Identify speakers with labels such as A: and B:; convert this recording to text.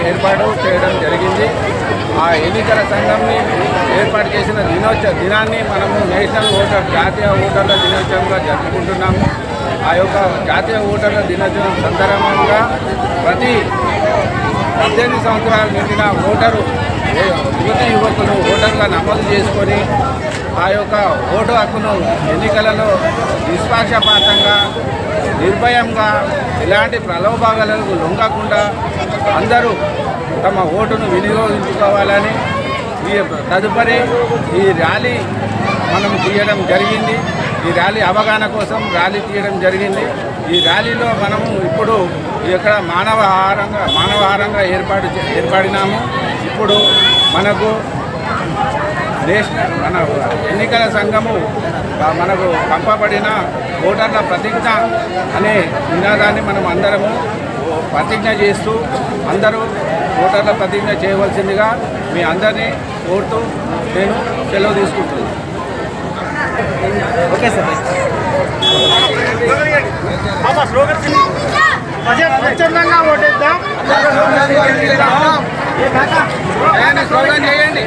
A: ఏర్పాటు చేయడం జరిగింది. ఆ ఎన్నికల సంఘంని ఏర్పాటు చేసిన దినాన్ని మనము జాతీయ ఓటర్ల దినోత్సవంగా జరుపుకుంటున్నాము. ఆ యొక్క జాతీయ ఓటర్ల దినోత్సవం సందర్భంగా ప్రతి 18 సంవత్సరాలు నిండిన ఓటరు యువకులు ఓటర్గా నమోదు చేసుకొని ఆ యొక్క ఓటు హక్కును ఎన్నికలలో నిష్పక్షపాతంగా నిర్భయంగా ఎలాంటి ప్రలోభాలకు లొంగకుండా అందరూ తమ ఓటును వినియోగించుకోవాలని తదుపరి ఈ ర్యాలీ మనం తీయడం జరిగింది. ఈ ర్యాలీ అవగాహన కోసం ర్యాలీ తీయడం జరిగింది. ఈ ర్యాలీలో మనము ఇప్పుడు ఇక్కడ మానవహారంగా ఏర్పడినాము. ఇప్పుడు మనకు మన ఎన్నికల సంఘము మనకు పంపబడిన ఓటర్ల ప్రతిజ్ఞ అనే నినాదాన్ని మనం అందరము ప్రతిజ్ఞ చేస్తూ అందరూ ఓటర్ల ప్రతిజ్ఞ చేయవలసిందిగా మీ అందరినీ కోరుతూ నేను సెలవు తీసుకుంటున్నాను.
B: Okay sir. స్వచ్ఛందంగా ఓటేద్దాం.
A: స్లోగన్ చేయండి.